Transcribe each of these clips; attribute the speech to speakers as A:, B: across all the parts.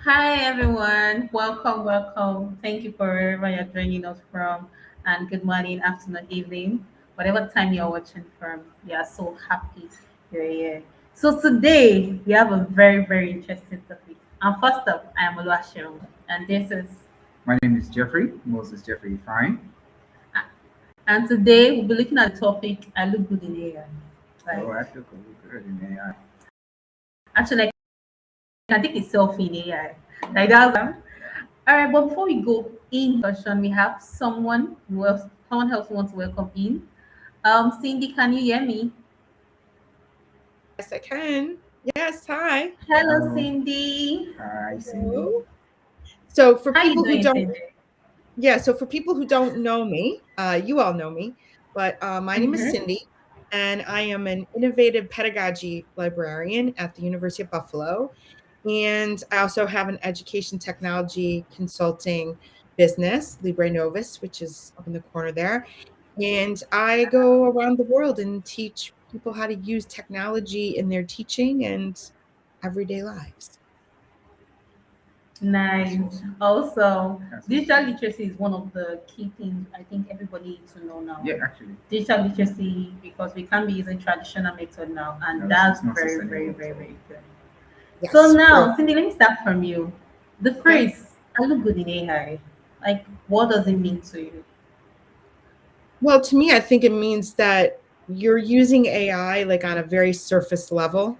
A: Hi everyone, welcome, welcome. Thank you for wherever you're joining us from, and good morning, afternoon, evening, whatever time you're watching from. We are so happy you're here. So today we have a very, very interesting topic. And first up, I am Oluwaseun, and this is,
B: My name is Jeffrey, Moses Jeffrey Fine.
A: and today we'll be looking at the topic. I look good in AI.
B: Oh,
A: Like,
B: I feel good in AI.
A: actually, I can take a selfie in AI. Like that's all right, but before we go in discussion, we have someone else who wants to welcome in. Cindy, can you hear me?
C: Yes, I can. Yes, hi.
A: Hello,
B: Hello.
A: Cindy.
B: Hi, Cindy.
C: Hello. So for
A: How you
C: people who
A: doing,
C: don't,
A: Cindy?
C: yeah, so for people who don't know me, you all know me, but my name is
A: Mm-hmm.
C: Cindy, and I am an innovative pedagogy librarian at the University of Buffalo. And I also have an education technology consulting business, Libre Novus, which is up in the corner there. And I go around the world and teach people how to use technology in their teaching and everyday lives.
B: That's
A: Nice.
B: awesome.
A: Also,
B: That's
A: digital
B: awesome.
A: literacy is one of the key things I think everybody needs to know now.
B: Yeah, actually,
A: Digital literacy, because we can't be using traditional method now, and
B: no,
A: that's
B: it's not
A: very, very,
B: sustainable at
A: very,
B: all.
A: very good. So
C: Yes,
A: now,
C: true.
A: Cindy, let me start from you. The
C: Okay.
A: phrase "I look good in AI," like, what does it mean to you?
C: Well, to me, I think it means that you're using AI like on a very surface level.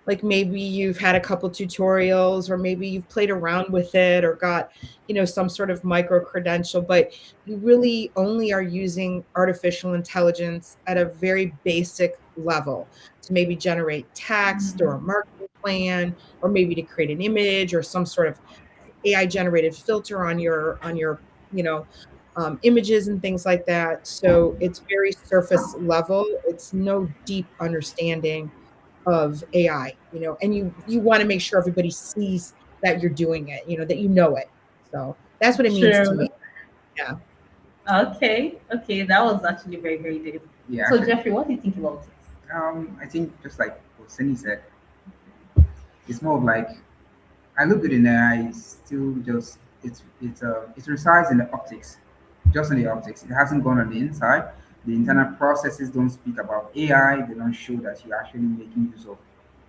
C: Like maybe you've had a couple tutorials, or maybe you've played around with it or got, some sort of micro credential, but you really only are using artificial intelligence at a very basic level to maybe generate text or a marketing plan, or maybe to create an image or some sort of AI generated filter on your you know images and things like that. So it's very surface level. It's no deep understanding of AI, and you want to make sure everybody sees that you're doing it, that you know it. So that's what it means to me.
A: True.
C: Yeah.
A: Okay. Okay. That was actually very, very deep.
B: Yeah,
A: So,
B: actually,
A: Jeffrey, what do you think about it?
B: I think just like what Cindy said, it's more of like I look good in AI. It's still just it resides in the optics, just in the optics. It hasn't gone on the inside. The internal processes don't speak about AI. They don't show that you're actually making use of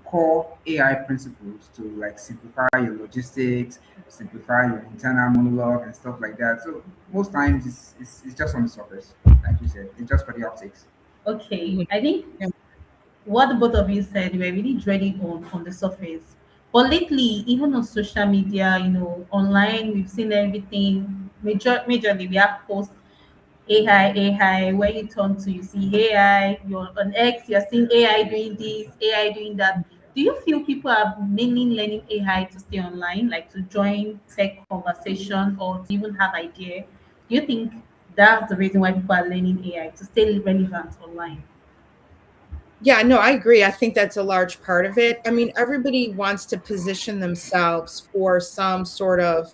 B: core AI principles to like simplify your logistics, simplify your internal monologue and stuff like that. So most times it's just on the surface, like you said. It's just for the optics.
A: Okay.
C: Mhm.
A: I think
C: Yeah.
A: what both of you said, we're really dwelling on the surface. But lately, even on social media, online, we've seen everything. Majorly, we have posts AI, where you turn to, you see AI, you're on X, you're seeing AI doing this, AI doing that. Do you feel people are mainly learning AI to stay online, like to join tech conversation or to even have idea? Do you think that's the reason why people are learning AI to stay relevant online?
C: Yeah, no, I agree. I think that's a large part of it. I mean, everybody wants to position themselves for some sort of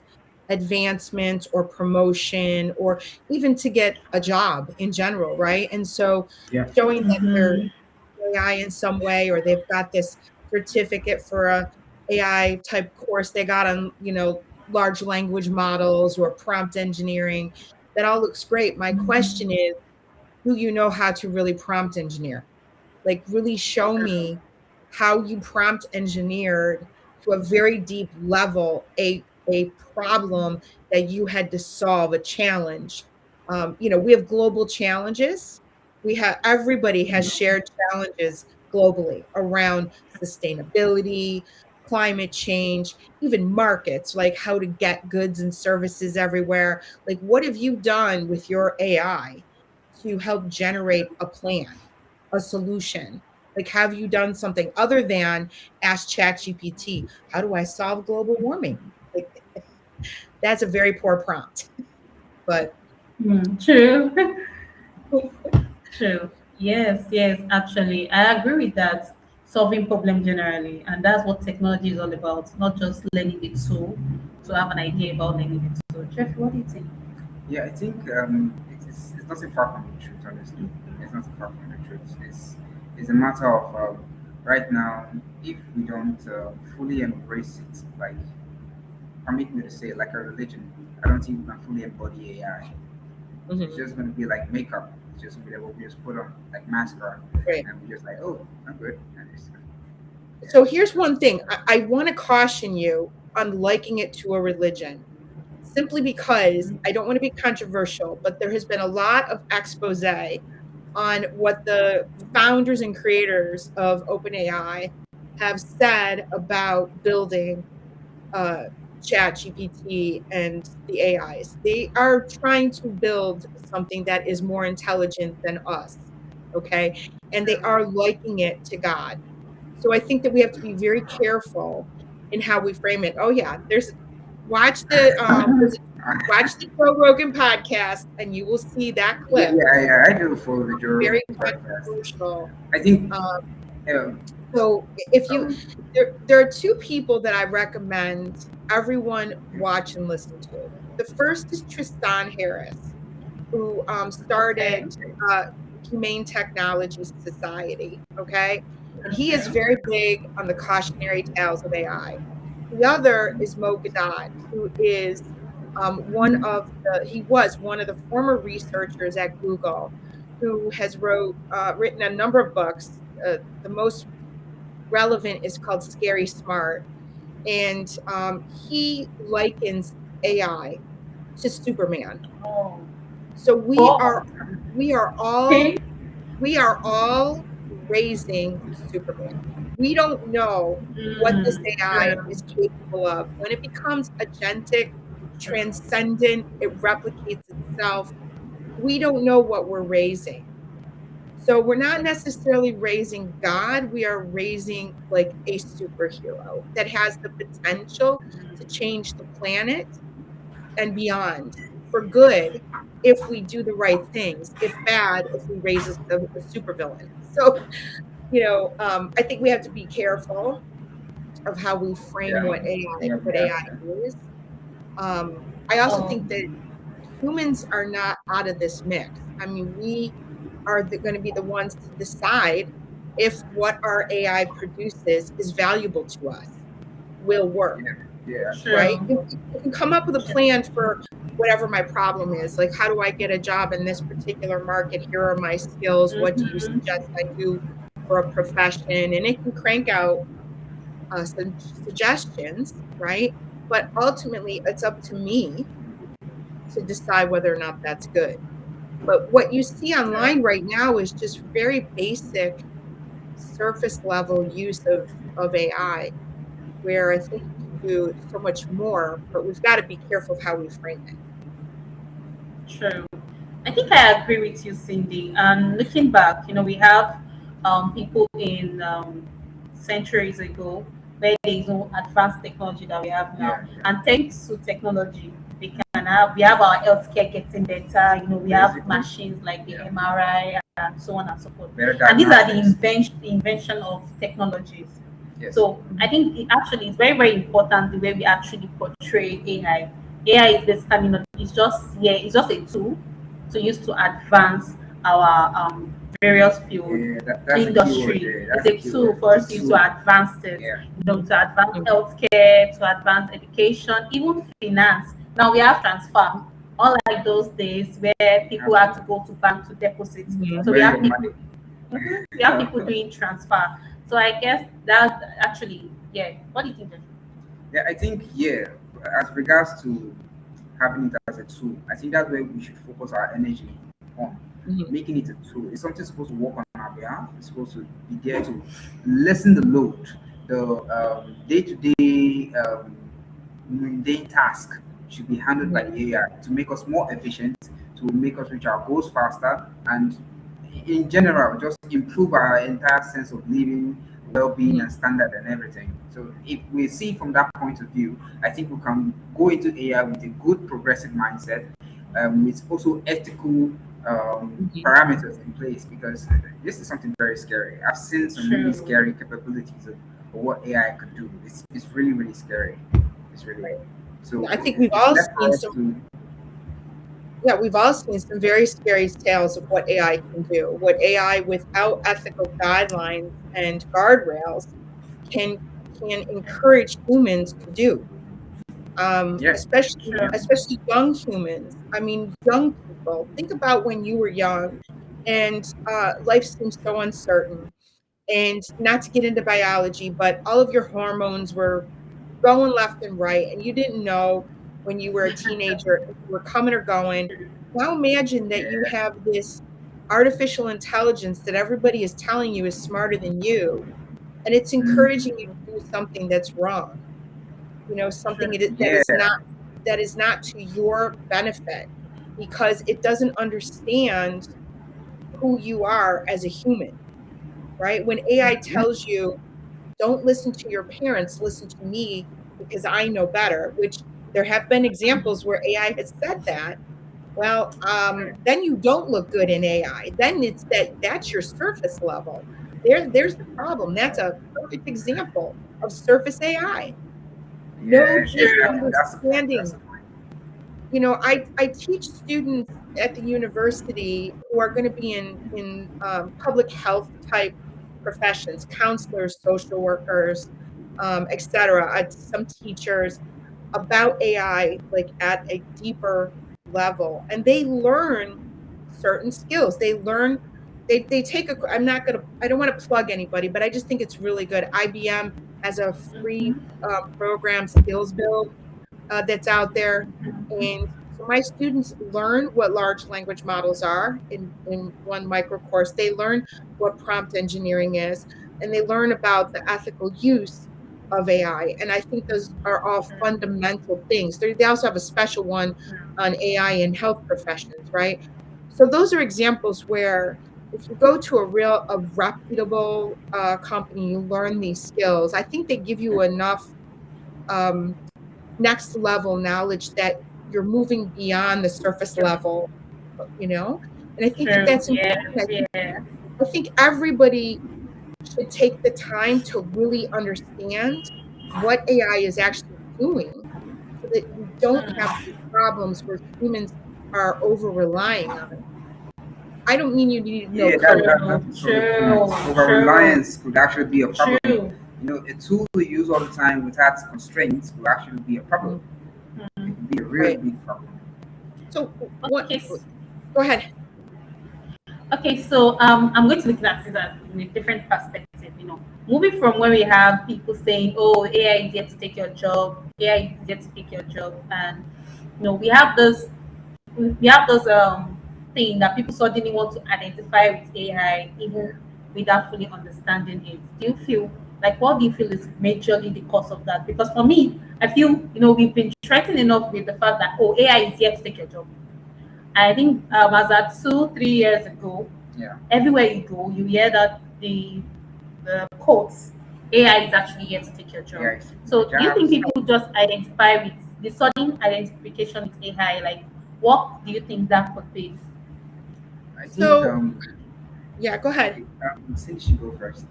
C: advancement or promotion, or even to get a job in general, right? And so
B: Yeah.
C: showing that they're
A: Mm-hmm.
C: AI in some way, or they've got this certificate for a AI type course they got on, large language models or prompt engineering, that all looks great. My question is, do you know how to really prompt engineer? Like, really show me how you prompt engineered to a very deep level a problem that you had to solve, a challenge. We have global challenges. We have Everybody has shared challenges globally around sustainability, climate change, even markets, like how to get goods and services everywhere. Like, what have you done with your AI to help generate a plan, a solution? Like, have you done something other than ask ChatGPT, how do I solve global warming? Like, that's a very poor prompt. But
A: True. True. Yes, yes, actually. I agree with that. Solving problem generally. And that's what technology is all about, not just learning the tool to have an idea about learning the tool. Jeff, what do you think?
B: Yeah, I think it's not a far from the truth, honestly. It's not a far from the truth. It's a matter of right now, if we don't fully embrace it, like permit me to say, like a religion. I don't think we can fully embody AI. It's
C: Mhm.
B: just going to be like makeup. It's just going to be like what we just put on, like mascara,
C: Right.
B: and we just like, oh, I'm good. And it's, yeah.
C: So here's one thing I want to caution you on liking it to a religion, simply because I don't want to be controversial, but there has been a lot of expose on what the founders and creators of OpenAI have said about building uh, Chat GPT and the AIs. They are trying to build something that is more intelligent than us, okay? And they are liking it to God. So I think that we have to be very careful in how we frame it. Oh yeah, there's watch the watch the Joe Rogan podcast, and you will see that
B: Yeah,
C: clip.
B: yeah, yeah. I do follow the Joe
C: Very
B: Rogan podcast.
C: controversial.
B: I think,
C: Um,
B: um,
C: so if you
B: um,
C: there are two people that I recommend everyone watch and listen to. The first is Tristan Harris, who started
A: Okay.
C: uh, Humane Technology Society. Okay, and he is
A: Okay.
C: very big on the cautionary tales of AI. The other is Mo Gaddad, who is he was one of the former researchers at Google, who has written a number of books. The most relevant is called Scary Smart, and he likens AI to Superman.
A: Oh.
C: So
A: Oh.
C: we are all
A: Okay.
C: we are all raising Superman. We don't know what this AI
A: True.
C: is capable of. When it becomes agentic,
A: True.
C: transcendent, it replicates itself. We don't know what we're raising. So we're not necessarily raising God, we are raising like a superhero that has the potential to change the planet and beyond for good if we do the right things, if bad, if we raise a supervillain. So, I think we have to be careful of how we frame
B: yeah, yeah,
C: what
B: yeah.
C: AI is. Um, I also
A: Oh.
C: think that humans are not out of this mix. I mean, we are going to be the ones to decide if what our AI produces is valuable to us, will work,
B: Yeah, yeah,
C: right?
A: True.
C: You can come up with a
A: True.
C: plan for whatever my problem is. Like, how do I get a job in this particular market? Here are my skills. What do you
A: Mm-hmm.
C: suggest I do for a profession? And it can crank out some suggestions, right? But ultimately, it's up to me to decide whether or not that's good. But what you see
A: True.
C: online right now is just very basic surface level use of AI, where I think you can do so much more, but we've got to be careful of how we frame it.
A: True. I think I agree with you, Cindy. And looking back, we have people in centuries ago where there is no advanced technology that we have now.
B: yeah, yeah.
A: And thanks to technology, we have our healthcare getting better. We have
B: Basically,
A: machines like the
B: yeah.
A: MRI and so on and so forth.
B: Better
A: And these are
B: diagnostics.
A: the invention of technologies.
B: Yes.
A: So I think actually it's very, very important the way we actually portray AI. AI is basically not, it's just a tool to use to advance our various field
B: Yeah, that's a keyword
A: industry.
B: there.
A: It's
B: That's a
A: a tool
B: keyword.
A: for
B: It's
A: us
B: a
A: to use to
B: tool.
A: advance it,
B: Yeah.
A: to advance
C: Mhm.
A: healthcare, to advance education, even finance. Now we have transfer. Unlike those days where
B: You
A: people
B: have
A: had
B: to
A: to go to bank to deposit.
C: Mhm.
A: So we
B: where
A: have
B: your money.
A: people we have people doing transfer. So I guess that's actually, yeah. What do you think? Jeff?
B: Yeah, I think, yeah, as regards to having it as a tool, I think that's where we should focus our energy on.
C: Mhm.
B: Making it a tool. It's something supposed to work on our behalf. It's supposed to be there to lessen the load, the day-to-day mundane task should be handled by
C: Mhm.
B: the AI to make us more efficient, to make us reach our goals faster, and in general, just improve our entire sense of living, well-being,
C: Mhm.
B: and standard and everything. So if we see from that point of view, I think we can go into AI with a good progressive mindset, with also ethical
C: Mhm.
B: parameters in place, because this is something very scary. I've seen some really
A: True.
B: scary capabilities of what AI could do. It's really, really scary. It's really. So
C: I think
B: it's left for us to.
C: we've all seen some very scary tales of what AI can do, what AI without ethical guidelines and guardrails can encourage humans to do.
B: Yeah.
C: especially
A: True.
C: especially young humans. I mean, young people. Think about when you were young, and life seems so uncertain. And not to get into biology, but all of your hormones were going left and right, and you didn't know when you were a teenager if you were coming or going. Now imagine that you
B: Yeah.
C: have this artificial intelligence that everybody is telling you is smarter than you, and it's encouraging you to do something that's wrong. Something
A: True.
C: that
B: Yeah.
C: is not to your benefit, because it doesn't understand who you are as a human, right? When AI
B: Yeah.
C: tells you, don't listen to your parents, listen to me because I know better, which there have been examples where AI has said that. Well, then you don't look good in AI. Then that's your surface level. There's the problem. That's a perfect example of surface AI. No
B: Yeah.
C: deep
A: True.
B: Exactly. That's the point. That's
C: understanding.
B: the point.
C: I teach students at the university who are going to be in public health type professions, counselors, social workers, etc. Some teachers about AI, like at a deeper level, and they learn certain skills. They learn. They take a. I'm not gonna. I don't want to plug anybody, but I just think it's really good. IBM has a free program, Skills Build, that's out there. And so my students learn what large language models are in one micro course. They learn what prompt engineering is, and they learn about the ethical use of AI. And I think those are all fundamental things. They also have a special one on AI in health professions, right? So those are examples where if you go to a reputable company, you learn these skills. I think they give you enough um, next level knowledge that you're moving beyond the surface level, you know? And I think that
A: True.
C: that's
A: Yes.
C: important.
A: Yes.
C: I think everybody should take the time to really understand what AI is actually doing so that we don't have these problems where humans are over relying on it. I don't mean you need to know
B: Yeah.
C: code.
B: That's
A: True.
B: also the point.
A: True.
B: Over
A: True.
B: reliance could actually be a problem.
A: True.
B: A tool we use all the time without constraints will actually be a problem.
C: Mhm.
B: It can be a really
C: Right.
B: big problem.
C: So what,
A: Okay.
C: go ahead.
A: Okay, so I'm going to look at it in a different perspective. Moving from where we have people saying, "Oh, AI is here to take your job," AI is here to take your job, and we have this thing that people suddenly want to identify with AI, even
B: Yeah.
A: without fully understanding it. Do you feel what do you feel is majorly the cause of that? Because for me, I feel we've been threatened enough with the fact that AI is here to take your job. I think as at 2 3 years ago,
B: Yeah.
A: everywhere you go, you hear that the quotes AI is actually here to take your job.
B: Yeah. It's the
A: So do you think
B: jobs.
A: people just identify with the sudden identification with AI? Like, what do you think that could be?
B: I think
C: So yeah, go ahead.
B: okay, since you go first,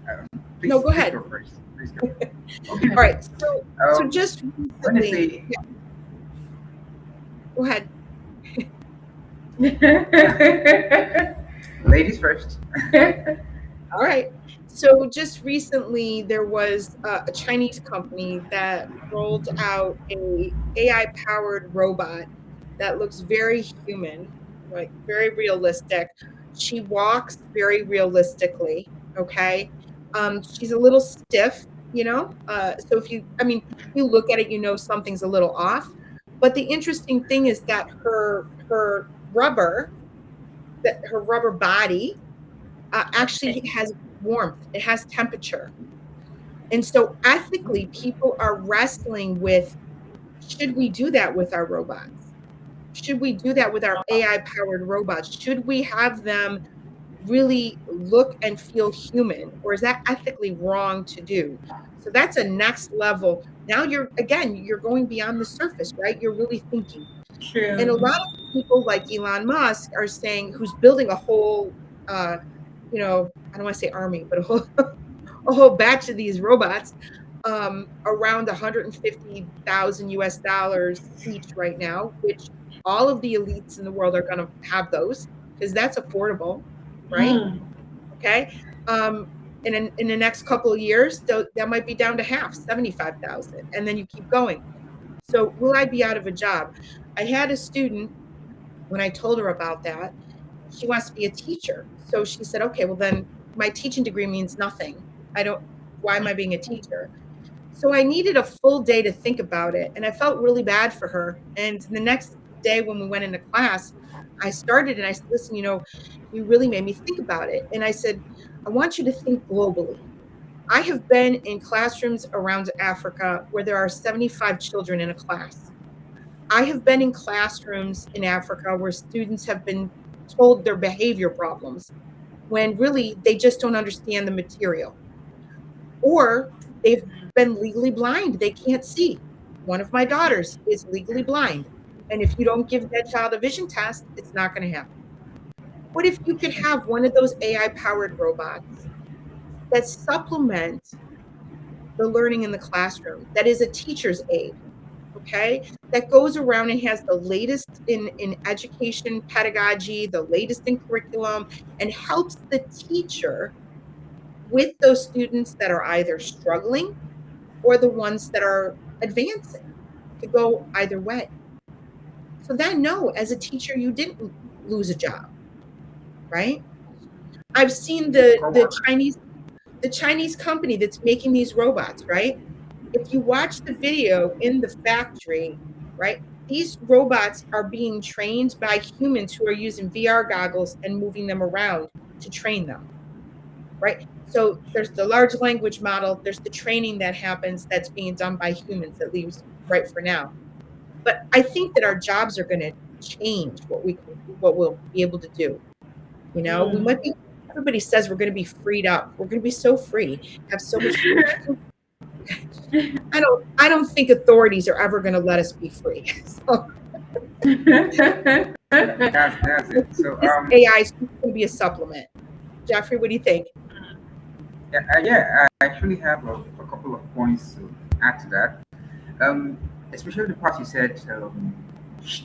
C: No, go
B: please
C: ahead.
B: go first. Please go. Okay.
C: All right.
B: Okay.
C: So
B: Um,
C: just
B: when they
C: recently,
B: say
C: yeah, go ahead.
B: ladies first.
C: All right. So just recently, there was a Chinese company that rolled out a AI powered robot that looks very human, like very realistic. She walks very realistically. Okay. She's a little stiff, So if you look at it, something's a little off. But the interesting thing is that rubber, her rubber body actually
A: Okay.
C: has warmth, it has temperature. And so ethically, people are wrestling with, should we do that with our robots? Should we do that with our AI powered robots? Should we have them really look and feel human? Or is that ethically wrong to do? So that's a next level. Now you're going beyond the surface, right? You're really thinking. And a
A: True.
C: lot of people like Elon Musk are saying, who's building a whole, I don't want to say army, but a whole batch of these robots, around 150,000 US dollars each right now, which all of the elites in the world are going to have those because that's affordable, right?
A: Mm.
C: Okay. Um, and in the next couple of years, that might be down to half, 75,000, and then you keep going. So will I be out of a job? I had a student, when I told her about that, she wants to be a teacher. So she said, okay, well then my teaching degree means nothing. I don't, why am I being a teacher? So I needed a full day to think about it. And I felt really bad for her. And the next day when we went into class, I started and I said, listen, you really made me think about it. And I said, I want you to think globally. I have been in classrooms around Africa where there are 75 children in a class. I have been in classrooms in Africa where students have been told their behavior problems when really they just don't understand the material. Or they've been legally blind, they can't see. One of my daughters is legally blind. And if you don't give that child a vision test, it's not going to happen. What if you could have one of those AI powered robots that supplement the learning in the classroom, that is a teacher's aid? Okay, that goes around and has the latest in education pedagogy, the latest in curriculum, and helps the teacher with those students that are either struggling or the ones that are advancing, to go either way. So then, no, as a teacher, you didn't lose a job, right? I've seen the Chinese company that's making these robots, right? If you watch the video in the factory, right, these robots are being trained by humans who are using VR goggles and moving them around to train them, right? So there's the large language model, there's the training that happens that's being done by humans, at least right for now. But I think that our jobs are going to change what we'll be able to do. We might be. Everybody says we're going to be freed up. We're going to be so free, have so much freedom. I don't think authorities are ever going to let us be free. So
B: That's it. So
C: this AI is going to be a supplement. Jeffrey, what do you think?
B: yeah, I actually have a couple of points to add to that. Especially the part you said,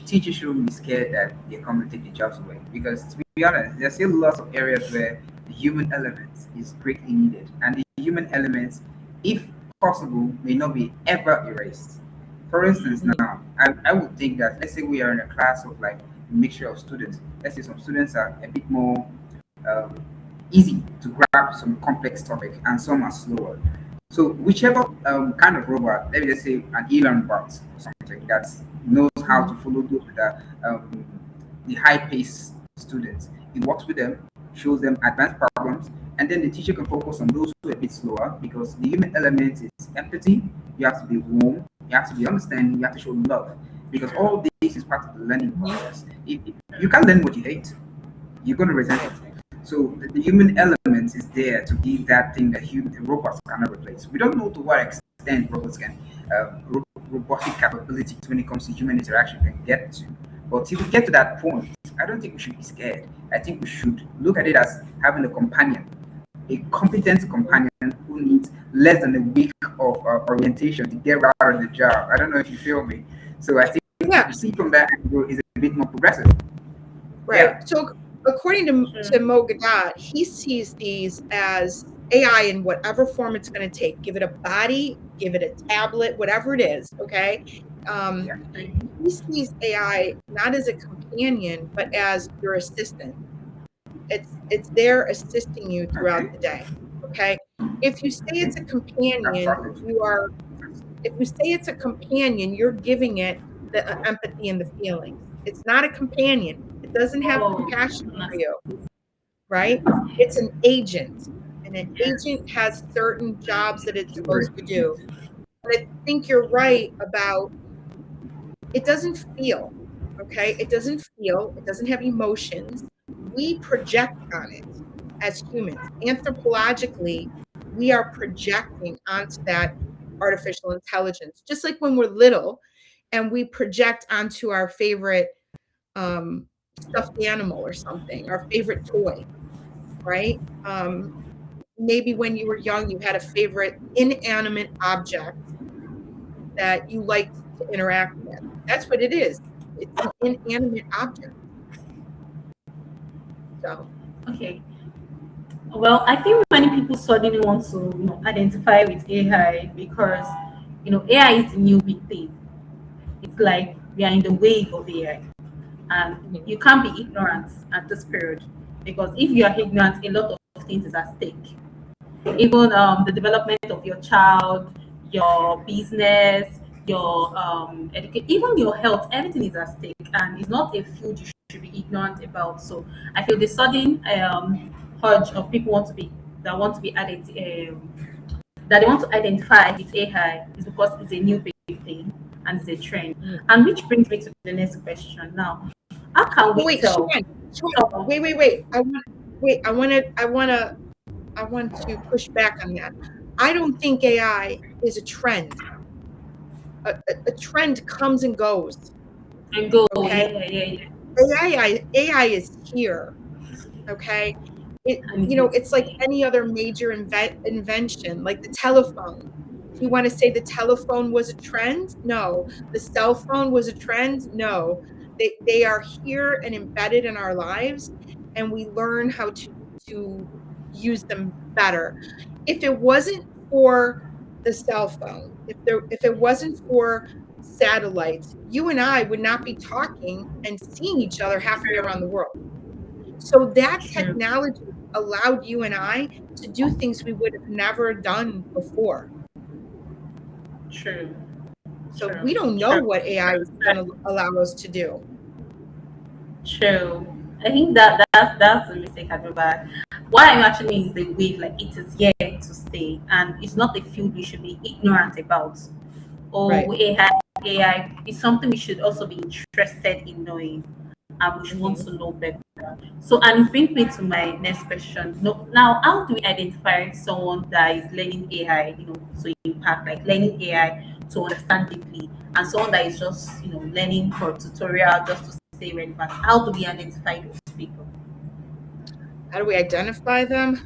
B: teachers shouldn't be scared that they're coming to take the jobs away. Because to be honest, there's still lots of areas where the human element is greatly needed, and the human elements, if possible, may not be ever erased. For instance, now I would think that, let's say we are in a class of like a mixture of students. Let's say some students are a bit more um, easy to grab some complex topic, and some are slower. So whichever kind of robot, let me just say an Elon bot or something that knows how to follow those with the high-paced students, it works with them, shows them advanced problems, and then the teacher can focus on those who are a bit slower, because the human element is empathy. You have to be warm, you have to be understanding, you have to show love, because all this is part of the learning process. If you can't learn what you hate, you're going to resent it. So the human element is there to give that thing that the robots cannot replace. We don't know to what extent robots can robotic capability when it comes to human interaction can get to. But if we get to that point, I don't think we should be scared. I think we should look at it as having a companion, a competent companion who needs less than a week of orientation to get right on the job. I don't know if you feel me. So I think
C: Yeah,
B: to see from that angle is a bit more progressive.
C: right.
B: Yeah.
C: So according to Mo Gadat, he sees these as AI in whatever form it's going to take. Give it a body, give it a tablet, whatever it is. Okay. Um,
B: Yeah.
C: he sees AI not as a companion, but as your assistant. It's there assisting you throughout
B: Okay.
C: the day. Okay. If you say
B: Okay.
C: it's a
B: That's
C: companion,
B: perfect.
C: if you say it's a companion, you're giving it the empathy and the feelings. It's not a companion. It doesn't have
A: Oh,
C: compassion for
A: goodness.
C: you, right? It's an agent, and an agent has certain jobs that it's
B: Super
C: supposed to do.
B: efficient.
C: And I think you're right about it doesn't feel, okay? It doesn't feel, it doesn't have emotions. We project on it as humans. Anthropologically, we are projecting onto that artificial intelligence, just like when we're little and we project onto our favorite um, stuffed animal or something, our favorite toy, right? Maybe when you were young, you had a favorite inanimate object that you liked to interact with. That's what it is. It's an inanimate object. So,
A: Okay. Well, I think many people suddenly want to, identify with AI because, AI is the new big thing. like we are in the wave of AI, and
C: Mhm.
A: you can't be ignorant at this period, because if you are ignorant, a lot of things is at stake. Even the development of your child, your business, your education, even your health, everything is at stake, and it's not a field you should be ignorant about. So I feel the sudden urge of people want to be added, that they want to identify with AI is because it's a new big thing and it's a trend.
C: Mhm.
A: And which brings me to the next question now. How can
C: But
A: we
C: wait,
A: tell
C: Sean,
A: someone?
C: wait. I want to push back on that. I don't think AI is a trend. A trend comes and goes.
A: And go,
C: Okay,
A: yeah.
C: AI is here. Okay,
A: And it's
C: it's like any other major invention, like the telephone. Do you want to say the telephone was a trend? No. The cell phone was a trend? No. They are here and embedded in our lives, and we learn how to use them better. If it wasn't for the cell phone, if it wasn't for satellites, you and I would not be talking and seeing each other halfway around the world. So that
A: true,
C: technology allowed you and I to do things we would have never done before.
A: true,
C: So
A: true,
C: we don't know
A: true,
C: what AI is going to allow us to do.
A: true. I think that's a mistake I do. But what I'm actually mean is the wave, like it is here to stay, and it's not a field we should be ignorant about.
C: Right.
A: Or AI is something we should also be interested in knowing, and we should want
C: Hmm.
A: to know better. So, and it brings me to my next question. No, now, how do we identify someone that is learning AI, to impact, like learning AI to understand deeply, and someone that is just, learning for tutorial just to stay relevant? How do we identify those people?
C: How do we identify them?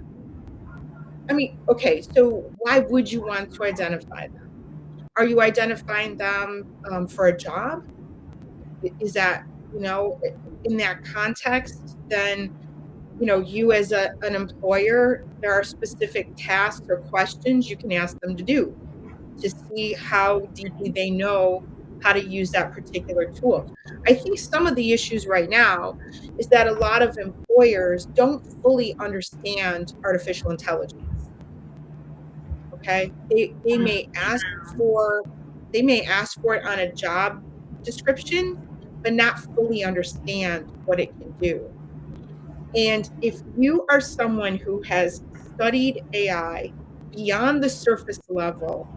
C: I mean, okay, so why would you want to identify them? Are you identifying them for a job? Is that, you know, in that context, then, you as an employer, there are specific tasks or questions you can ask them to do to see how deeply they know how to use that particular tool. I think some of the issues right now is that a lot of employers don't fully understand artificial intelligence. Okay. They may ask for it on a job description, but not fully understand what it can do. And if you are someone who has studied AI beyond the surface level,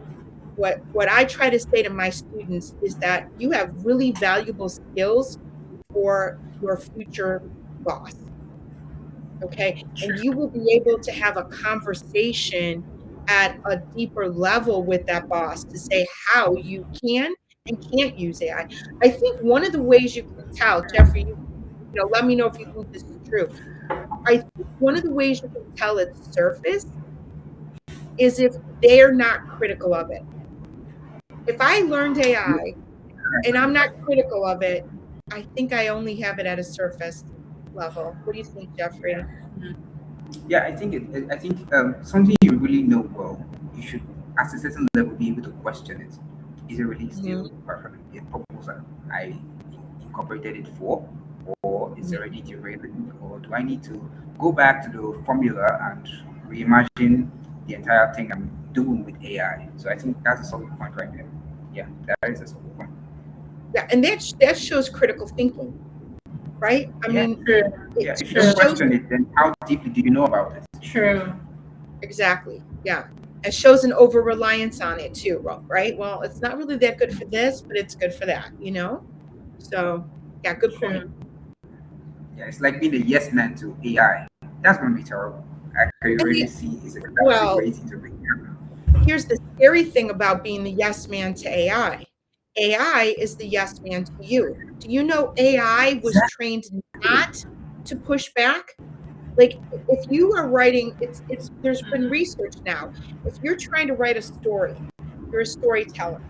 C: what I try to say to my students is that you have really valuable skills for your future boss. Okay. And
A: True,
C: you will be able to have a conversation at a deeper level with that boss to say how you can and can't use AI. I think one of the ways you can tell, Jeffrey, let me know if you think this is true. I think one of the ways you can tell its surface is if they're not critical of it. If I learned AI and I'm not critical of it, I think I only have it at a surface level. What do you think, Jeffrey?
B: Yeah, I think something you really know well, you should, at a certain level, be able to question it. Is it really
C: Hmm.
B: still a purpose that I incorporated it for, or is it already derailed, or do I need to go back to the formula and reimagine the entire thing I'm doing with AI? So I think that's a solid point right there. Yeah, that is a solid point.
C: Yeah, and that shows critical thinking, right? I
B: Yeah,
C: mean,
A: true,
C: it,
B: yeah. If you
C: it
B: don't
A: true,
C: shows
B: question it, then how deeply do you know about it?
A: true,
C: exactly, yeah. It shows an over reliance on it too, right? Well, it's not really that good for this, but it's good for that. So, yeah, good point.
A: true.
B: Yeah, it's like being a yes man to AI. That's going to be terrible. I can
C: And
B: really see it's exactly
C: well,
B: where it's into big.
C: here's the scary thing about being the yes man to AI. AI is the yes man to you. Do you know AI was
B: Exactly.
C: trained not to push back? Like if you are writing, it's there's been research now. If you're trying to write a story, you're a storyteller,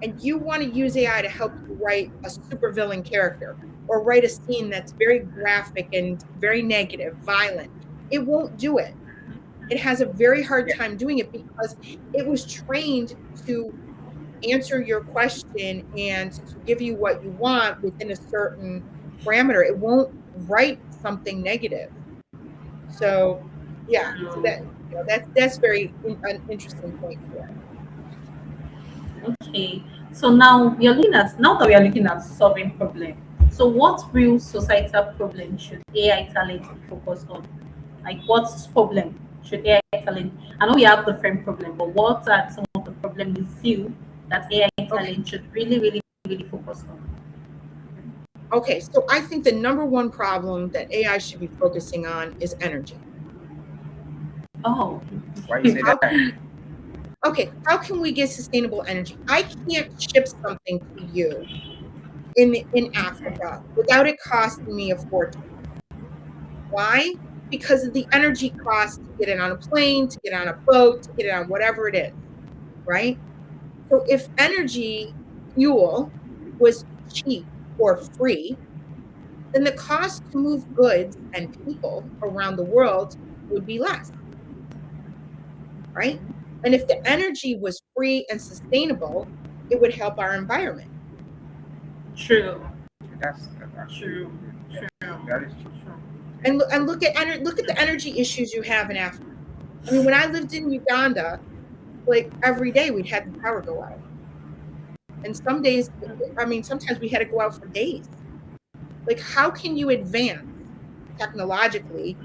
C: and you want to use AI to help you write a supervillain character or write a scene that's very graphic and very negative, violent, it won't do it. It has a very hard
B: Yeah.
C: time doing it because it was trained to answer your question and to give you what you want within a certain parameter. It won't write something negative. So yeah, so that that's an interesting point here.
A: Okay. So now that we are looking at solving problem. So what real societal problem should AI talent be focused on? Like what problem should AI talent? I know we have different problem, but what are some of the problem you feel that AI
C: Okay.
A: talent should really, really, really focus on?
C: Okay, so I think the number one problem that AI should be focusing on is energy.
A: Oh,
B: Why you say
C: How
B: that?
C: how can we get sustainable energy? I can't ship something to you in Africa without it costing me a fortune. Why? Because of the energy cost to get it on a plane, to get on a boat, to get it on whatever it is, right? So if energy fuel was cheap or free, then the cost to move goods and people around the world would be less, right? And if the energy was free and sustainable, it would help our environment.
A: true,
B: That's actually
A: true,
B: yeah,
A: true,
B: that is true.
A: true.
C: And look at the energy issues you have in Africa. I mean, when I lived in Uganda, like every day we'd have the power go out. And some days, I mean, sometimes we had to go out for days. Like, how can you advance technologically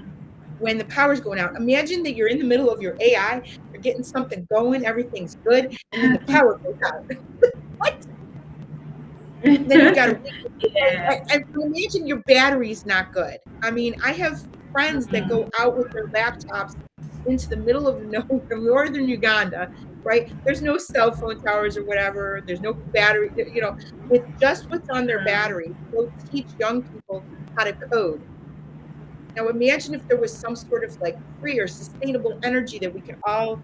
C: when the power's going out? Imagine that you're in the middle of your AI, you're getting something going, everything's good, and then the power goes out. What? Then you've got to
A: Yeah.
C: and imagine your battery's not good. I mean, I have friends that go
A: Mm,
C: out with their laptops into the middle of nowhere, northern Uganda, right? There's no cell phone towers or whatever. There's no battery, with just what's on their
A: true.
C: battery. They'll teach young people how to code. Now, imagine if there was some sort of like free or sustainable energy that we could all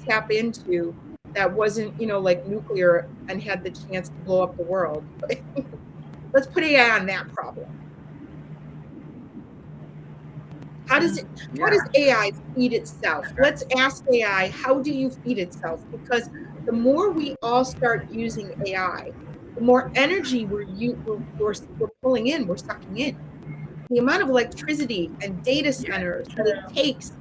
C: tap into that wasn't, like nuclear and had the chance to blow up the world. Let's put AI on that problem. How does
B: Yeah,
C: AI feed itself? Let's ask AI, how do you feed itself? Because the more we all start using AI, the more energy we're pulling in, we're sucking in. The amount of electricity and data
B: yeah,
C: centers that it
A: True.
C: takes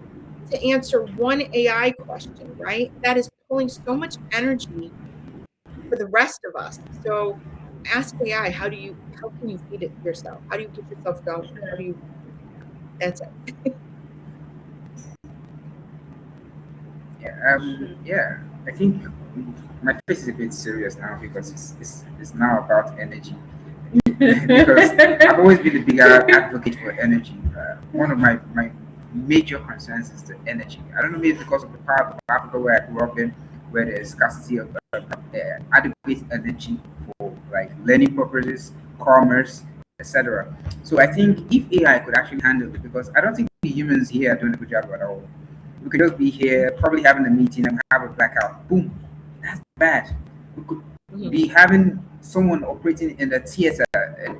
C: to answer one AI question, right? That is pulling so much energy for the rest of us. So ask AI, how can you feed it yourself? How do you get yourself going? How do you That's it.
B: yeah.
A: True.
B: Yeah. I think my face is a bit serious now because it's now about energy. Because I've always been a bigger advocate for energy. One of my major concerns is the energy. I don't know, maybe because of the part of Africa where I grew up in, where there's scarcity of adequate energy for like learning purposes, commerce, etc. So I think if AI could actually handle it, because I don't think the humans here are doing a good job at all. We could just be here, probably having a meeting and have a blackout. Boom, that's bad. We could
C: Mhm,
B: be having someone operating in the theater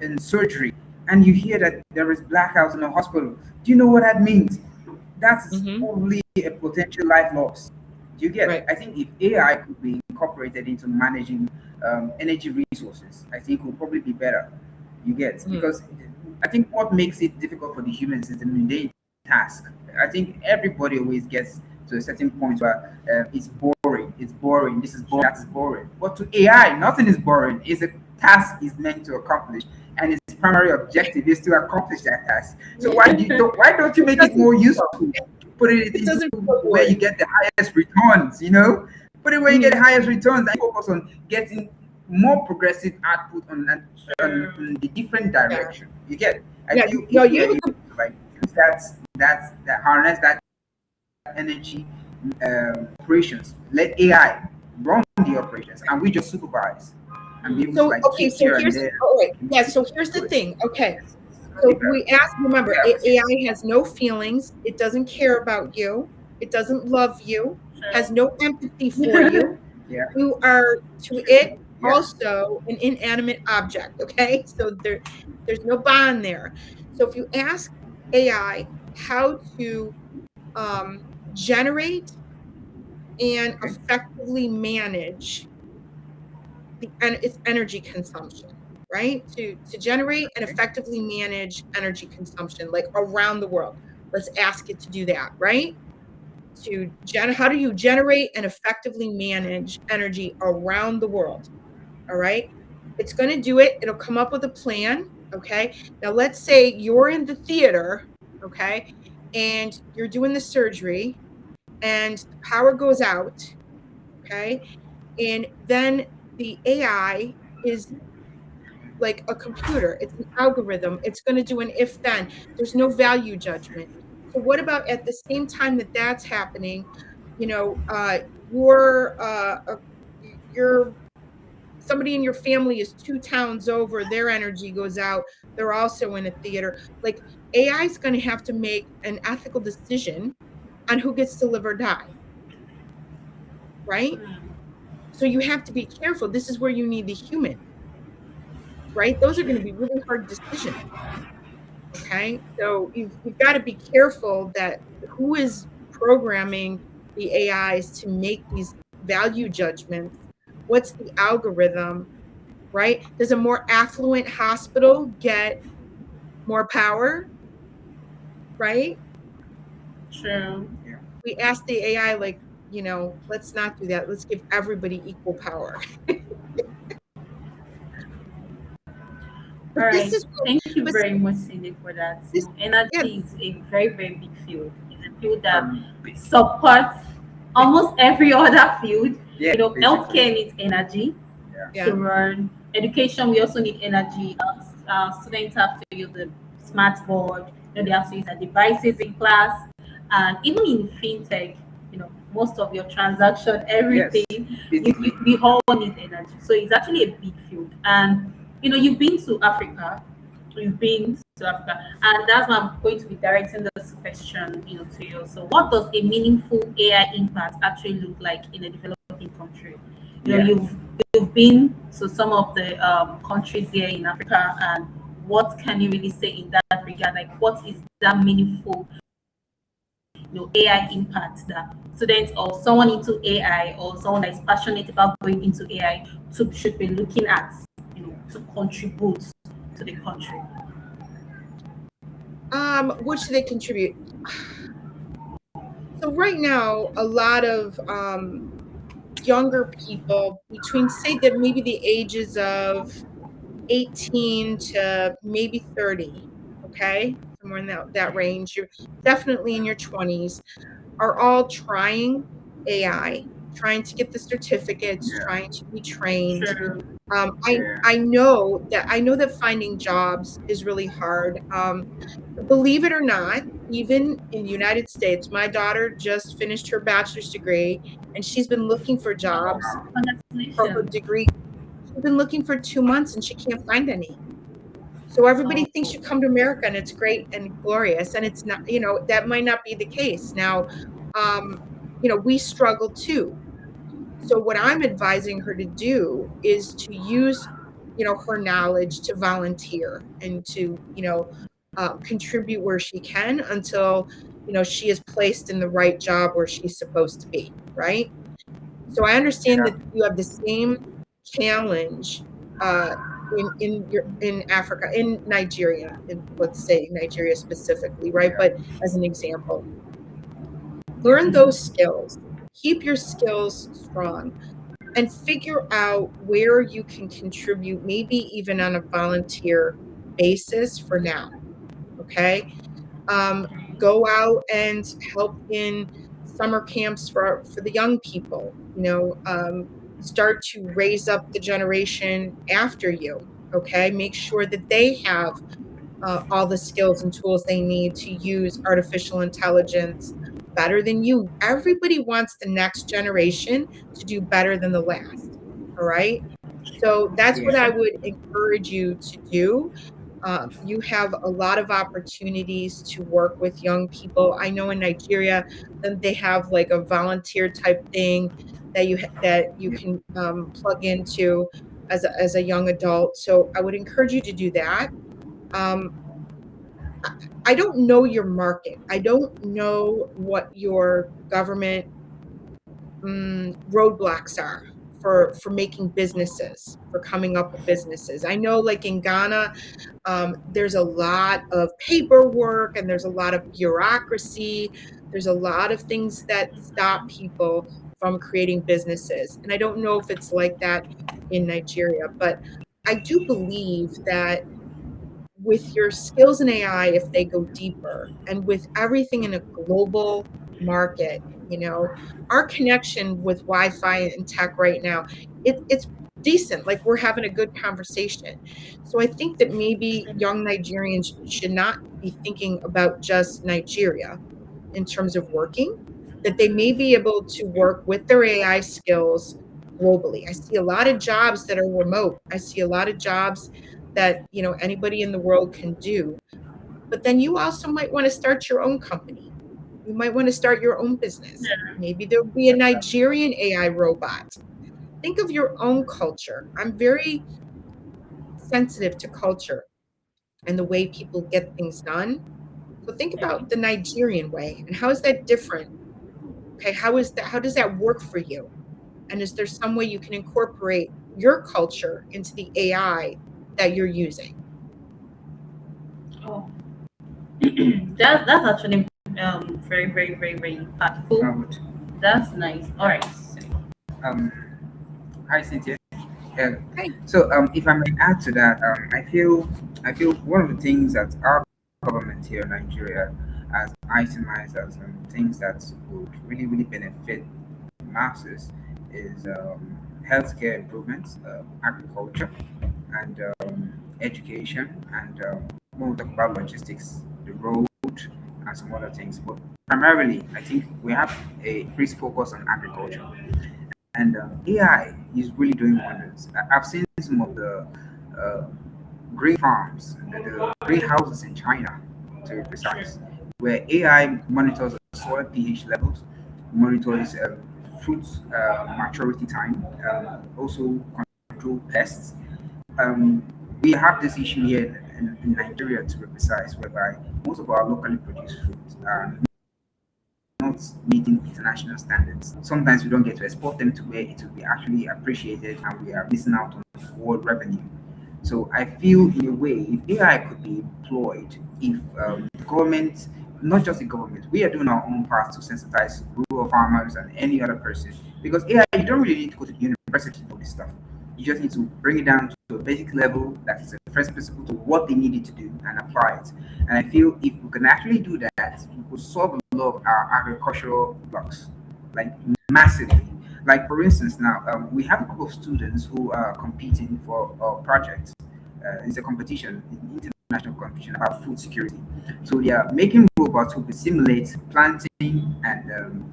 B: in surgery, and you hear that there is blackouts in the hospital. Do you know what that means? That's
C: mhm.
B: probably a potential life loss. Do you get?
C: Right.
B: I think if AI could be incorporated into managing energy resources, I think will probably be better. You get?
C: Mhm.
B: Because I think what makes it difficult for the humans is the mundane task. I think everybody always gets to a certain point where it's boring. It's boring. This is boring. That is boring. But to AI, nothing is boring. It's a task is meant to accomplish, and its primary objective is to accomplish that task. So why don't you
C: It
B: make it
C: doesn't
B: more
C: feel
B: useful? Put it
C: it
B: into
C: doesn't feel
B: where you
C: boring.
B: get the highest returns. Put it where you get the
C: Mhm.
B: highest returns, and focus on getting more progressive output
A: True.
B: on the different
C: Yeah.
B: direction. You get? I
C: Yeah,
B: feel
C: no,
B: if we
C: you
B: are
C: have a
B: able
C: good
B: to like use that harness that energy operations, let AI run the operations, and we just supervise and be able to
C: so
B: like
C: okay,
B: tweak
C: so
B: here and
C: here's
B: there.
C: all right.
B: And
C: Yeah,
B: make
C: so
B: it
C: here's the
B: good.
C: thing. Okay.
B: That'll be
C: So
B: better.
C: we ask, remember,
B: Yeah,
C: AI has no feelings. It doesn't care about you. It doesn't love you, has no empathy for
A: True.
C: you.
B: yeah,
C: You are to
B: true.
C: it
B: Yeah,
C: also an inanimate object. Okay. So there's no bond there. So if you ask AI how to generate and
B: okay.
C: effectively manage and it's energy consumption, right? To generate and
B: Okay.
C: effectively manage energy consumption, like around the world. Let's ask it to do that, right? How do you generate and effectively manage energy around the world? All right. It's going to do it. It'll come up with a plan. Okay. Now, let's say you're in the theater. Okay. And you're doing the surgery and the power goes out. Okay. And then the AI is like a computer, it's an algorithm. It's going to do an if then. There's no value judgment. So, what about at the same time that that's happening? You know, your your somebody in your family is 2 towns over, their energy goes out, they're also in a theater. Like, AI is going to have to make an ethical decision on who gets to live or die, right? So you have to be careful. This is where you need the human, right? Those are going to be really hard decisions. Okay. So you've got to be careful that who is programming the AIs to make these value judgments. What's the algorithm, right? Does a more affluent hospital get more power, right?
A: True.
B: Yeah.
C: We ask the AI, like, let's not do that. Let's give everybody equal power.
A: All
C: But this
A: right.
C: is,
A: Thank you
C: but
A: very much, Cindy, for that.
C: this, yeah,
A: Energy is a very, very big field. It's a field that
B: Um.
A: supports almost every other field.
B: Yeah. Basically.
A: Healthcare needs energy
B: Yeah.
C: yeah.
A: to run. Education, we also need energy. Students have to use the smart board. They have to use their devices in class, and even in fintech, most of your transaction,
B: Yes.
A: everything,
B: Basically.
A: we all need energy. So it's actually a big field. And you've been to Africa. We've been to Africa, and that's why I'm going to be directing this question, to you. So, what does a meaningful AI impact actually look like in a developing country?
B: Yeah.
A: You've been to some of the countries here in Africa, and what can you really say in that regard? Like, what is that meaningful, AI impact that students or someone into AI or someone that is passionate about going into AI should be looking at, to contribute to the country?
C: What should they contribute? So right now, a lot of younger people between, say, that maybe the ages of 18 to maybe 30, okay, somewhere in that range. You're definitely in your 20s, are all trying AI, trying to get the certificates,
B: Yeah.
C: trying to be trained.
A: Sure.
B: Yeah.
C: I know that finding jobs is really hard. Believe it or not, even in the United States, my daughter just finished her bachelor's degree, and she's been looking for
A: Oh,
C: jobs
B: Wow.
C: for her
A: congratulations.
C: degree. She's been looking for 2 months and she can't find any. So everybody
A: Oh,
C: thinks you come to America and it's great and glorious, and it's not. That might not be the case. Now, um, we struggle too. So what I'm advising her to do is to use, her knowledge to volunteer and to, contribute where she can until, she is placed in the right job where she's supposed to be, right? So I understand
B: Yeah.
C: that you have the same challenge uh, in Africa, in Nigeria, let's say Nigeria specifically, right?
B: Yeah.
C: But as an example, learn those skills, keep your skills strong, and figure out where you can contribute, maybe even on a volunteer basis for now. Okay. um, Go out and help in summer camps for the young people. Start to raise up the generation after you. Okay, make sure that they have all the skills and tools they need to use artificial intelligence better than you. Everybody wants the next generation to do better than the last. All right. So that's
B: Yeah.
C: what I would encourage you to do. You have a lot of opportunities to work with young people. I know in Nigeria, then they have like a volunteer type thing that you
B: Yeah.
C: can plug into as a young adult. So I would encourage you to do that. Um, I don't know your market. I don't know what your government roadblocks are for making businesses, for coming up with businesses. I know, like in Ghana, there's a lot of paperwork and there's a lot of bureaucracy. There's a lot of things that stop people from creating businesses. And I don't know if it's like that in Nigeria, but I do believe that with your skills in AI, if they go deeper and with everything in a global market, our connection with Wi-Fi and tech right now, it's decent. Like we're having a good conversation. So I think that maybe young Nigerians should not be thinking about just Nigeria in terms of working, that they may be able to work with their AI skills globally. I see a lot of jobs that are remote. I see a lot of jobs that, anybody in the world can do. But then you also might want to start your own company. You might want to start your own business. Maybe there'll be a Nigerian AI robot. Think of your own culture. I'm very sensitive to culture and the way people get things done. So think about the Nigerian way and how is that different? Okay, how does that work for you? And is there some way you can incorporate your culture into the AI that you're using?
A: Oh, that's actually very very very very impactful.
B: Good.
A: That's nice. All right.
B: Um, Hi, Cynthia. Uh,
C: Okay.
B: if I may add to that, I feel one of the things that our government here in Nigeria has itemized as things that would really, really benefit masses is healthcare improvements, agriculture, and education, and when we talk about logistics, the road, and some other things. But primarily, I think we have a increased focus on agriculture. And AI is really doing wonders. I've seen some of the uh, green farms, the greenhouses in China, to be precise, where AI monitors the soil pH levels, monitors fruit maturity time, also control pests. Um, we have this issue here in Nigeria, to be precise, whereby most of our locally produced fruits are not meeting international standards. Sometimes we don't get to export them to where it will be actually appreciated, and we are missing out on world revenue. So I feel, in a way, if AI could be employed, if the government, not just the government, we are doing our own part to sensitize rural farmers and any other person. Because AI, you don't really need to go to university to do this stuff. You just need to bring it down to a basic level that is a first principle to what they needed to do and apply it. And I feel if we can actually do that, we could solve a lot of our agricultural blocks, like massively. Like for instance, now we have a group of students who are competing for a project. It's a competition, international competition about food security. So they are making robots who will simulate planting and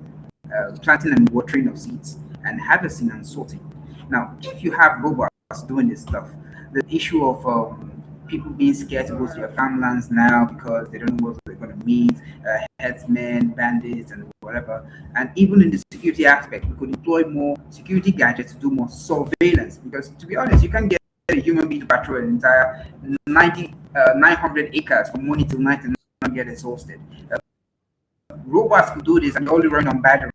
B: watering of seeds and harvesting and sorting. Now, if you have robots doing this stuff, the issue of people being scared to go to their farmlands now because they don't know what they're going to meet, headsmen, bandits, and whatever. And even in the security aspect, we could employ more security gadgets to do more surveillance. Because to be honest, you can't get a human being to patrol an entire 900 acres from morning till night and not get exhausted. Robots could do this and they only run on battery.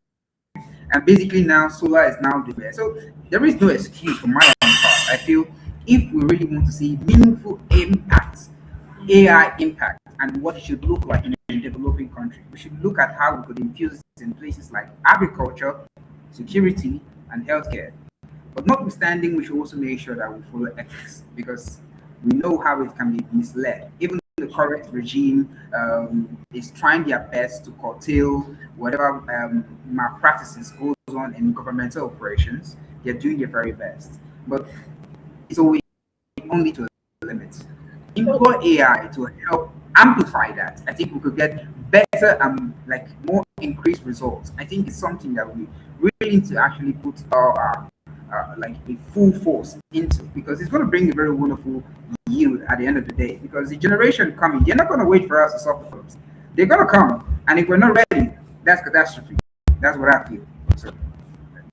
B: And basically now solar is now there. So there is no excuse for my own part. I feel if we really want to see meaningful impact, AI impact, and what it should look like in a developing country, we should look at how we could infuse it in places like agriculture, security, and healthcare. But notwithstanding, we should also make sure that we follow ethics because we know how it can be misled. Even the current regime is trying their best to curtail whatever malpractices goes on in governmental operations. They're doing their very best, but it's always only to a limit. Employ AI to help amplify that. I think we could get better and like more increased results. I think it's something that we really need to actually put our like a full force into because it's going to bring a very wonderful yield at the end of the day. Because the generation coming, they're not going to wait for us to solve the problems. They're going to come, and if we're not ready, that's catastrophe. That's what I feel. So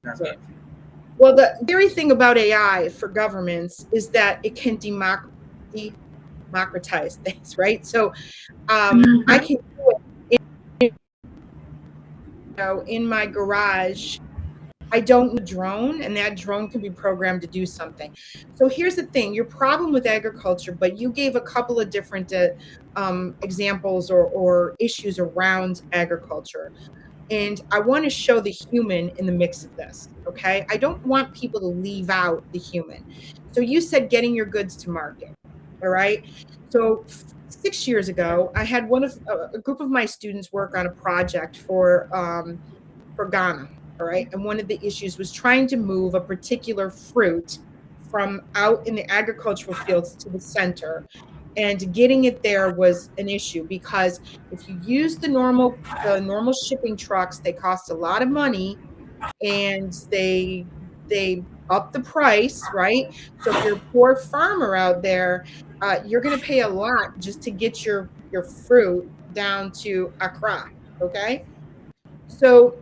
B: that's what I feel.
C: Well, the very thing about AI for governments is that it can democratize things, right? So I
A: Mhm.
C: can do it in my garage I don't need a drone, and that drone can be programmed to do something. So here's the thing: your problem with agriculture, but you gave a couple of different examples or issues around agriculture. And I want to show the human in the mix of this. Okay. I don't want people to leave out the human. So you said getting your goods to market. All right. So 6 years ago, I had a group of my students work on a project for Ghana. All right. And one of the issues was trying to move a particular fruit from out in the agricultural fields to the center. And getting it there was an issue because if you use the normal shipping trucks, they cost a lot of money, and they up the price, right? So if you're a poor farmer out there, you're going to pay a lot just to get your fruit down to Accra. Okay. So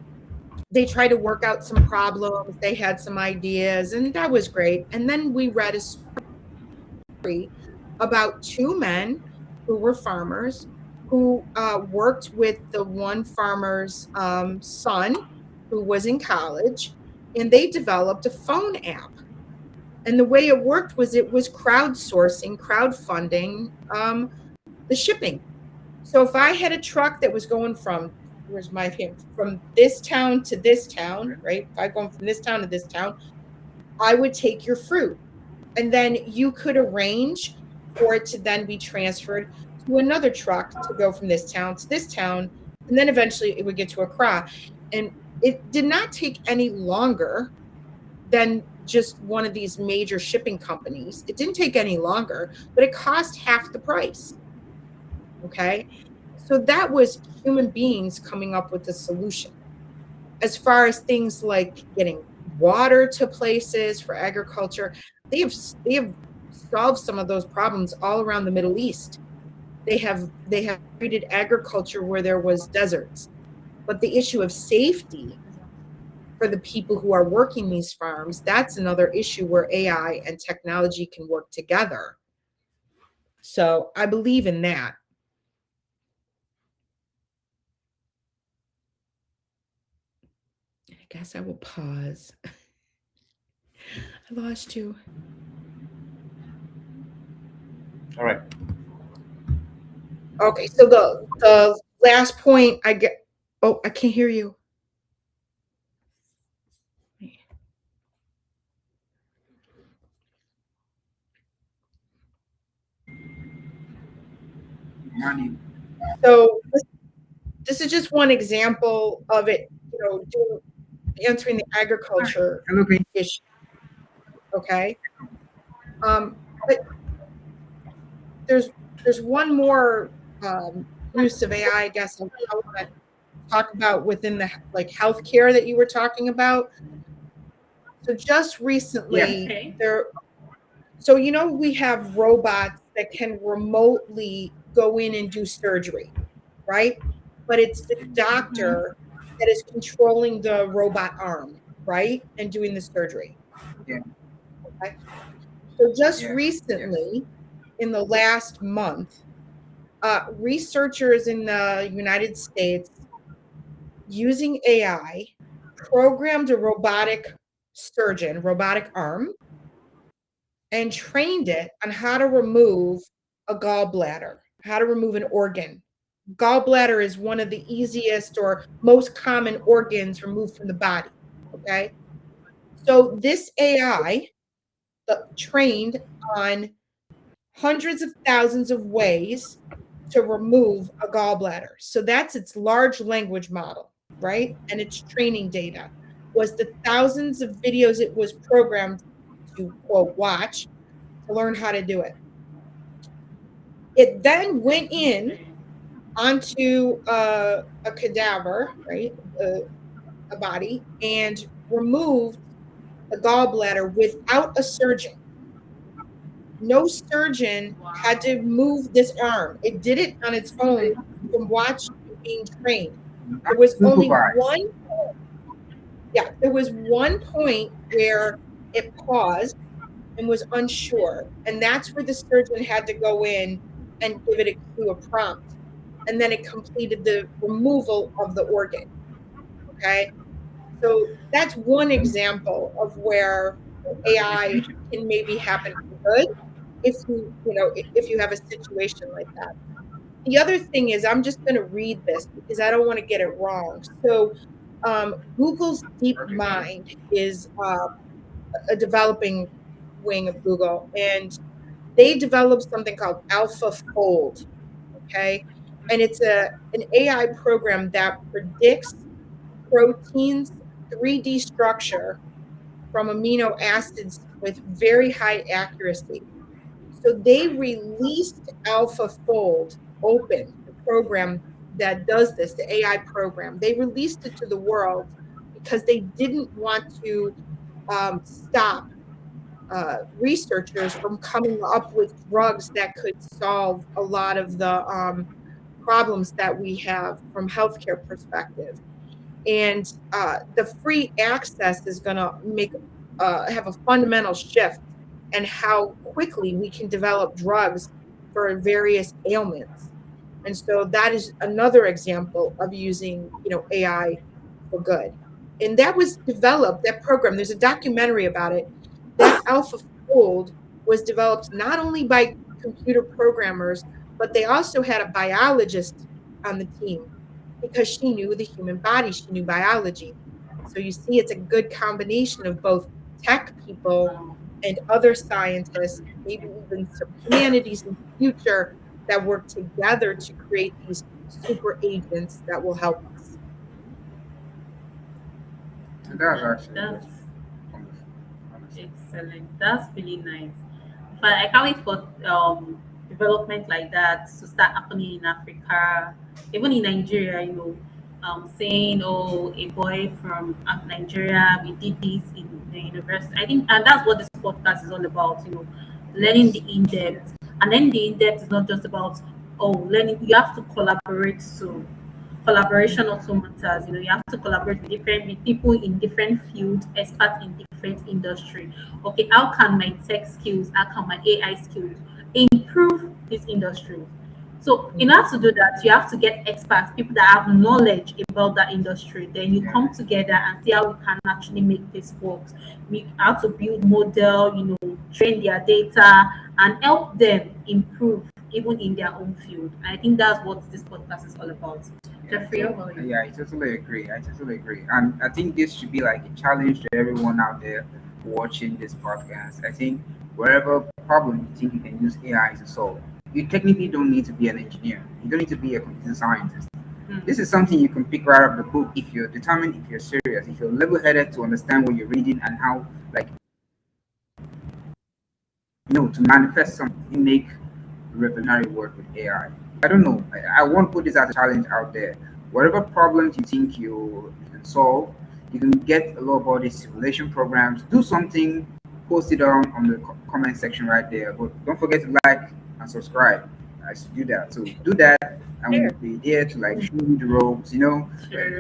C: they tried to work out some problems. They had some ideas, and that was great. And then we read a story about two men who were farmers who worked with the one farmer's son who was in college, and they developed a phone app. And the way it worked was it was crowdfunding the shipping. So if I had a truck that was going from where's my from this town to this town, right? If I'm going from this town to this town, I would take your fruit, and then you could arrange for it to then be transferred to another truck to go from this town to this town, and then eventually it would get to Accra. And it did not take any longer than just one of these major shipping companies. It didn't take any longer, but it cost half the price. Okay. So that was human beings coming up with a solution. As far as things like getting water to places for agriculture, they have solved some of those problems all around the Middle East. They have created agriculture where there was deserts. But the issue of safety for the people who are working these farms, that's another issue where AI and technology can work together. So I believe in that. I guess I will pause. I lost you.
B: All right.
C: Okay, so the last point I get. Oh, I can't hear you.
B: Money.
C: So this is just one example of it. Answering the agriculture
B: Hello, can
C: issue. Okay, but there's one more use of AI. I guess I want to talk about within the like healthcare that you were talking about. So just recently,
A: Okay.
C: so we have robots that can remotely go in and do surgery, right? But it's the doctor that is controlling the robot arm, right? And doing the surgery.
B: Yeah.
C: Okay? So just
B: Yeah.
C: recently, in the last month, researchers in the United States using AI programmed a robotic robotic arm, and trained it on how to remove a gallbladder, how to remove an organ. Gallbladder is one of the easiest or most common organs removed from the body. Okay. So this AI trained on hundreds of thousands of ways to remove a gallbladder. So that's its large language model, right? And its training data was the thousands of videos it was programmed to quote watch to learn how to do it. It then went in onto a cadaver, right, a body, and removed the gallbladder without a surgeon. No surgeon had to move this arm. It did it on its own from watching and being trained. There was only one, yeah, there was one point where it paused and was unsure. And that's where the surgeon had to go in and give it a prompt. And then it completed the removal of the organ. Okay. So that's one example of where AI
B: Information.
C: can maybe happen for good if if you have a situation like that. The other thing is, I'm just going to read this because I don't want to get it wrong. So, Google's
B: Okay, sure.
C: DeepMind is a developing wing of Google, and they developed something called AlphaFold. Okay, and it's an AI program that predicts proteins 3D structure from amino acids with very high accuracy. So they released AlphaFold open, the program that does this, the AI program. They released it to the world because they didn't want to stop researchers from coming up with drugs that could solve a lot of the problems that we have from healthcare perspective. And the free access is going to make have a fundamental shift in how quickly we can develop drugs for various ailments. And so that is another example of using AI for good. And that was developed, that program, there's a documentary about it. That AlphaFold was developed not only by computer programmers, but they also had a biologist on the team because she knew the human body, she knew biology. So you see, it's a good combination of both tech people
A: Wow.
C: and other scientists, maybe even some humanities in the future, that work together to create these super agents that will help us.
B: And that's
A: That,
B: actually
A: that's
B: just wonderful, honestly.
A: excellent. That's really nice. But I can't wait for development like that to start happening in Africa, even in Nigeria. Saying, "Oh, a boy from Nigeria, we did this in the university." I think, and that's what this podcast is all about. Learning the
B: Yes.
A: in depth, and then the in depth is not just about learning. You have to collaborate. So collaboration also matters. You have to collaborate with people in different fields, experts in different industry. Okay, how can my tech skills, how can my AI skills improve this industry? So in order to do that, you have to get experts, people that have knowledge about that industry. Then you
B: Yeah.
A: come together and see how we can actually make this work. We how to build model, train their data and help them improve even in their own field. I think that's what this podcast is all about.
B: Yeah,
A: Jeffrey, how about you?
B: yeah, I totally agree. I totally agree. And I think this should be like a challenge to everyone out there watching this podcast. I think wherever problem you think you can use AI to solve, you technically don't need to be an engineer. You don't need to be a computer scientist.
A: Hmm.
B: This is something you can pick right up the book if you're determined, if you're serious, if you're level-headed to understand what you're reading and how, like, to manifest something, make revolutionary work with AI. I don't know. I won't put this as a challenge out there. Whatever problems you think you can solve, you can get a lot about these simulation programs. Do something, post it on the comment section right there. But don't forget to like and subscribe. I should do that. So do that, and
C: Sure.
B: we'll be here to like show you the ropes.
A: Sure.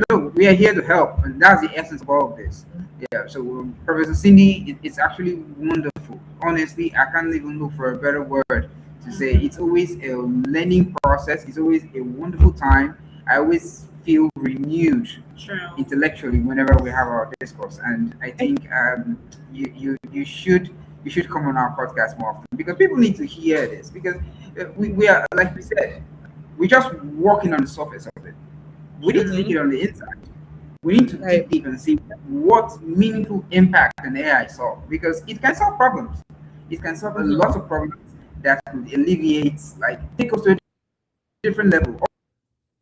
B: No, we are here to help, and that's the essence of all of this. Yeah. So Professor Cindy, it's actually wonderful. Honestly, I can't even look for a better word to say.
A: Mhm.
B: It's always a learning process. It's always a wonderful time. I always feel renewed
A: True.
B: intellectually whenever we have our discourse, and I
C: And
B: think you should come on our podcast more often because people need to hear this because we are, like we said, we're just walking on the surface of it. We need to take
C: mhm,
B: it on the inside. We need to
C: right.
B: dig deep and see what meaningful impact can AI solve because it can solve problems. It can solve a
C: Mhm.
B: lot of problems that could alleviate, like, take us to a different level.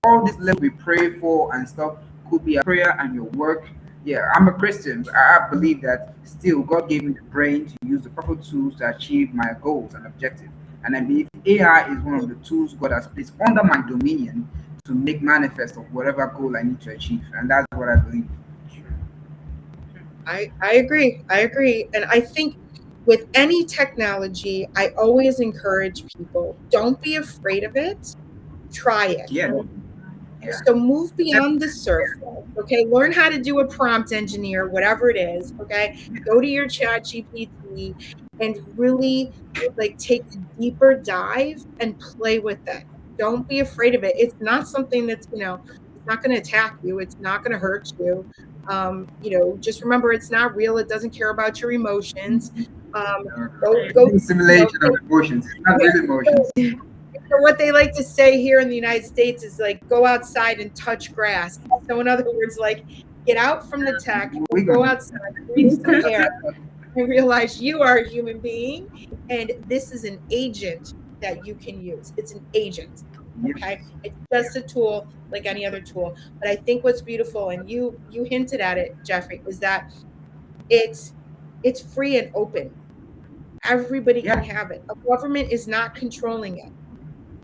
B: All this level we pray for and stuff could be a prayer and your work. Yeah, I'm a Christian, but I believe that still God gave me the brain to use the proper tools to achieve my goals and objectives. And I believe AI is one of the tools God has placed under my dominion to make manifest of whatever goal I need to achieve. And that's what I believe.
A: True. True.
C: I agree. I agree. And I think with any technology, I always encourage people, don't be afraid of it. Try it.
B: Yeah,
A: True.
B: yeah.
C: So move beyond the surface. Okay. Learn how to do a prompt engineer, whatever it is. Okay. Go to your chat GPT and really like take a deeper dive and play with it. Don't be afraid of it. It's not something that's, it's not going to attack you. It's not going to hurt you. Just remember, it's not real. It doesn't care about your emotions.
B: It's a simulation of emotions. It's not really emotions.
C: So what they like to say here in the United States is like, go outside and touch grass. So in other words, like, get out from the tech, go outside, breathe some air, and realize you are a human being, and this is an agent that you can use. It's an agent. Okay, it's just a tool like any other tool. But I think what's beautiful, and you hinted at it, Jeffrey, is that it's free and open. Everybody can have it. A government is not controlling it.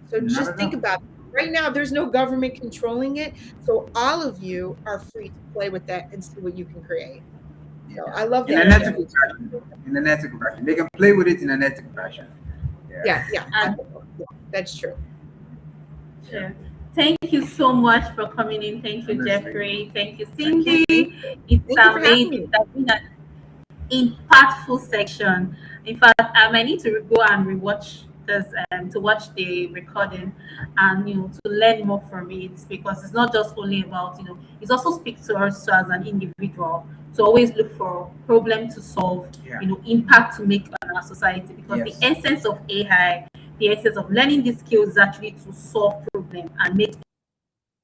C: So just think about it. Right now, there's no government controlling it. So all of you are free to play with that and see what you can create. So I love that.
B: In an ethical fashion. In an ethical fashion. They can play with it in an ethical fashion.
C: Yeah. That's true.
A: Sure. Thank you so much for coming in. Thank you, Jeffrey. Thank you, Cindy. It's amazing. That's been an impactful section. In fact, I might need to go and rewatch this to watch the recording and to learn more from it, because it's not just only about it also speaks to us as an individual to always look for problem to solve, impact to make on our society, because the essence of AI, the essence of learning these skills is actually to solve problem and make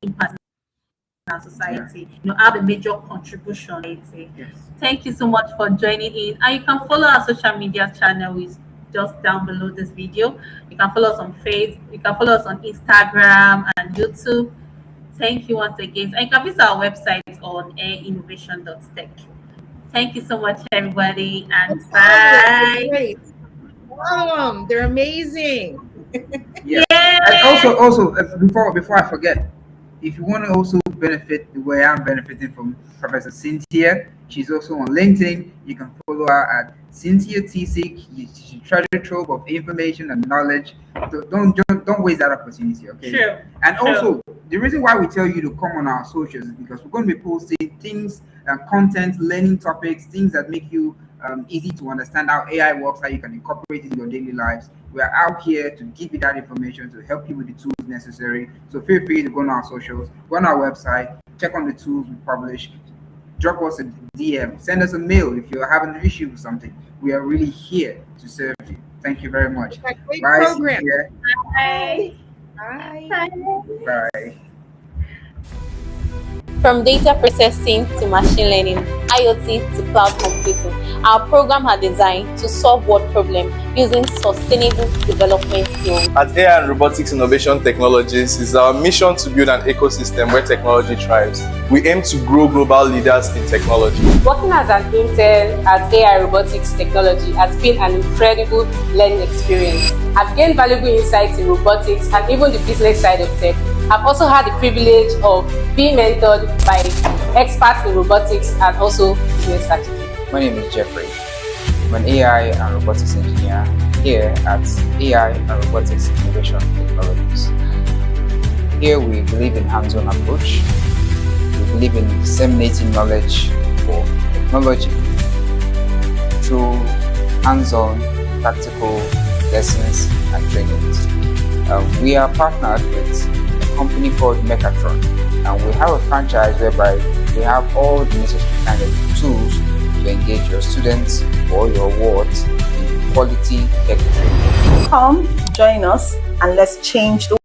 A: impact in our society, have a major contribution. Thank you so much for joining in, and you can follow our social media channel with just down below this video. You can follow us on Facebook, you can follow us on Instagram and YouTube. Thank you once again, and you can visit our website on airinnovation.tech. Thank you so much, everybody, and bye.
C: They're amazing.
B: And also before I forget, if you want to also benefit the way I'm benefiting from Professor Cynthia, she's also on LinkedIn. You can follow her at Cynthia TC. She's treasure trove of information and knowledge. Don't waste that opportunity, okay?
A: Sure.
B: And also, the reason why we tell you to come on our socials is because we're going to be posting things, content, learning topics, things that make you easy to understand how AI works, how you can incorporate it in your daily lives. We are out here to give you that information, to help you with the tools necessary. So feel free to go on our socials, go on our website, check on the tools we publish, drop us a DM, send us a mail if you're having an issue with something. We are really here to serve you. Thank you very much.
C: Bye.
A: Bye.
C: Bye.
B: Bye.
D: From data processing to machine learning, IoT to cloud computing, our program are designed to solve what problem using sustainable development skills.
E: At AI and Robotics Innovation Technologies, it's our mission to build an ecosystem where technology thrives. We aim to grow global leaders in technology.
D: Working as an intern at AI Robotics Technology has been an incredible learning experience. I've gained valuable insights in robotics and even the business side of tech. I've also had the privilege of being mentored by experts in robotics and also business strategy.
F: My name is Jeffrey. I'm an AI and robotics engineer here at AI and Robotics Innovation Technologies. Here we believe in hands-on approach. We believe in disseminating knowledge for technology through hands-on practical lessons and trainings. We are partnered with a company called Mechatron, and we have a franchise whereby we have all the necessary kind of tools to engage your students or your wards in quality tech training.
G: Come, join us, and let's change the